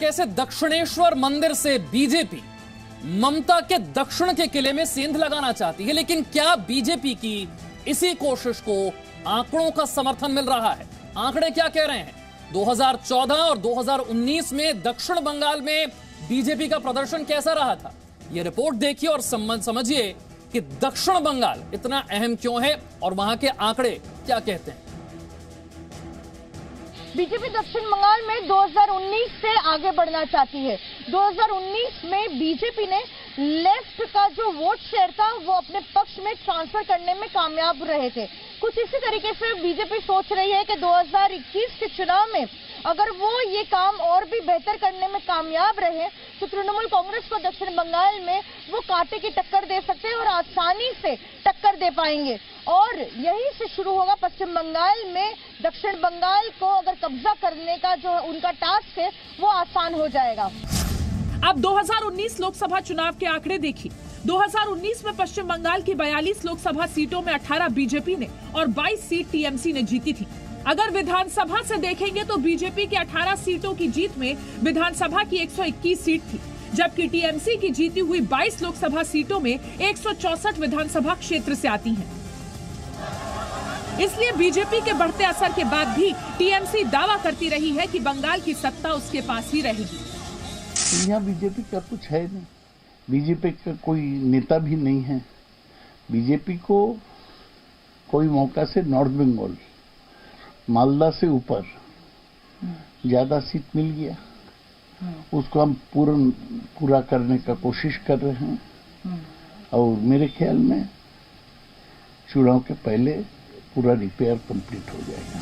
कैसे दक्षिणेश्वर मंदिर से बीजेपी ममता के दक्षिण के किले में सेंध लगाना चाहती है, लेकिन क्या बीजेपी की इसी कोशिश को आंकड़ों का समर्थन मिल रहा है? आंकड़े क्या कह रहे हैं? 2014 और 2019 में दक्षिण बंगाल में बीजेपी का प्रदर्शन कैसा रहा था? यह रिपोर्ट देखिए और समझिए कि दक्षिण बंगाल इतना अहम क्यों है और वहां के आंकड़े क्या कहते हैं। बीजेपी दक्षिण बंगाल में 2019 से आगे बढ़ना चाहती है। 2019 में बीजेपी ने लेफ्ट का जो वोट शेयर था वो अपने पक्ष में ट्रांसफर करने में कामयाब रहे थे। कुछ इसी तरीके से बीजेपी सोच रही है कि 2021 के चुनाव में अगर वो ये काम और भी बेहतर करने में कामयाब रहे तो तृणमूल कांग्रेस को दक्षिण बंगाल में वो कांटे की टक्कर दे सकते हैं और आसानी से टक्कर दे पाएंगे। और यहीं से शुरू होगा पश्चिम बंगाल में दक्षिण बंगाल को अगर कब्जा करने का जो उनका टास्क है वो आसान हो जाएगा। अब 2019 लोकसभा चुनाव के आंकड़े देखिए। 2019 में पश्चिम बंगाल की 42 लोकसभा सीटों में 18 बीजेपी ने और 22 सीट टीएमसी ने जीती थी। अगर विधानसभा से देखेंगे तो बीजेपी के 18 सीटों की जीत में विधानसभा की 121 सीट थी, जबकि टीएमसी की जीती हुई 22 लोकसभा सीटों में 164 विधानसभा क्षेत्र से आती हैं। इसलिए बीजेपी के बढ़ते असर के बाद भी टीएमसी दावा करती रही है कि बंगाल की सत्ता उसके पास ही रहेगी। यहाँ बीजेपी का कुछ है नहीं, बीजेपी का कोई नेता भी नहीं है। बीजेपी को कोई मौका से नॉर्थ बंगाल मालदा से ऊपर ज्यादा सीट मिल गया, उसको हम पूरा करने का कोशिश कर रहे हैं और मेरे ख्याल में चुनाव के पहले पूरा रिपेयर कंप्लीट हो जाएगा।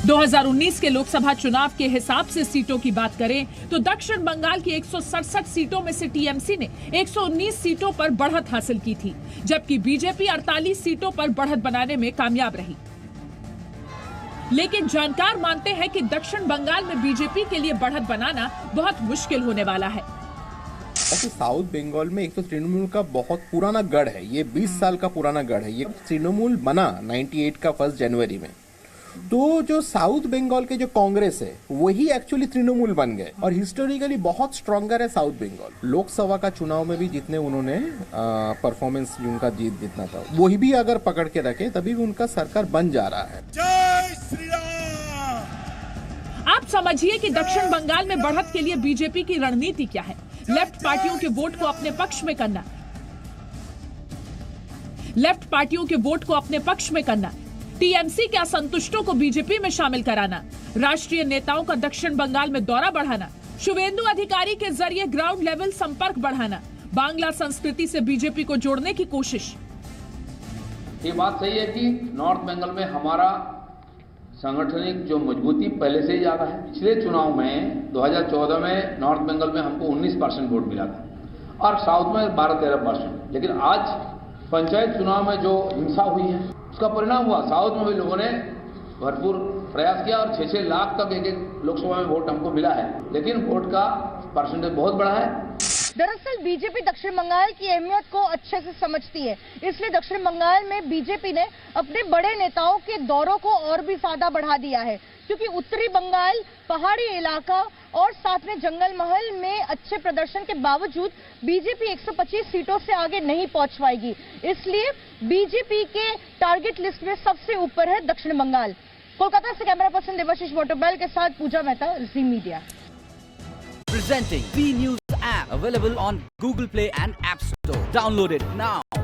2019 के लोकसभा चुनाव के हिसाब से सीटों की बात करें तो दक्षिण बंगाल की 167 सीटों में से टीएमसी ने 119 सीटों पर बढ़त हासिल की थी, जबकि बीजेपी 48 सीटों पर बढ़त बनाने में कामयाब रही। लेकिन जानकार मानते हैं कि दक्षिण बंगाल में बीजेपी के लिए बढ़त बनाना बहुत मुश्किल होने वाला है। साउथ बंगाल में एक तो तृणमूल का बहुत पुराना गढ़ है, ये 20 साल का पुराना गढ़ है। ये तृणमूल बना 98 का 1 जनवरी में, तो जो साउथ बंगाल के जो कांग्रेस है वही एक्चुअली तृणमूल बन गए और हिस्टोरिकली बहुत स्ट्रॉन्गर है साउथ बंगाल। लोकसभा का चुनाव में भी जितने उन्होंने परफॉर्मेंस उनका जीत जितना था वही भी अगर पकड़ के रखे तभी उनका सरकार बन जा रहा है। जय श्री राम। आप समझिए कि दक्षिण बंगाल में बढ़त के लिए बीजेपी की रणनीति क्या है। लेफ्ट पार्टियों के वोट को अपने पक्ष में करना, लेफ्ट पार्टियों के वोट को अपने पक्ष में करना, टीएमसी के असंतुष्टों को बीजेपी में शामिल कराना, राष्ट्रीय नेताओं का दक्षिण बंगाल में दौरा बढ़ाना, शुभेंदु अधिकारी के जरिए ग्राउंड लेवल संपर्क बढ़ाना, बांग्ला संस्कृति से बीजेपी को जोड़ने की कोशिश। ये बात सही है कि नॉर्थ बंगाल में हमारा सांगठनिक जो मजबूती पहले से ही ज्यादा है। पिछले चुनाव में 2014 में नॉर्थ बंगाल में हमको 19% वोट मिला था और साउथ में 12-13%। लेकिन आज पंचायत चुनाव में जो हिंसा हुई है उसका परिणाम हुआ साउथ में भी लोगों ने भरपूर प्रयास किया और 6-6 लाख तक एक लोकसभा में वोट हमको मिला है, लेकिन वोट का परसेंटेज बहुत बड़ा है। दरअसल बीजेपी दक्षिण बंगाल की अहमियत को अच्छे से समझती है, इसलिए दक्षिण बंगाल में बीजेपी ने अपने बड़े नेताओं के दौरों को और भी ज्यादा बढ़ा दिया है, क्योंकि उत्तरी बंगाल पहाड़ी इलाका और साथ में जंगल महल में अच्छे प्रदर्शन के बावजूद बीजेपी 125 सीटों से आगे नहीं पहुंच पाएगी। इसलिए बीजेपी के टारगेट लिस्ट में सबसे ऊपर है दक्षिण बंगाल। कोलकाता से कैमरा पर्सन देवाशीष वोटरबेल के साथ पूजा मेहता, जी media. Presenting V News app available on Google Play and App Store. Download it now.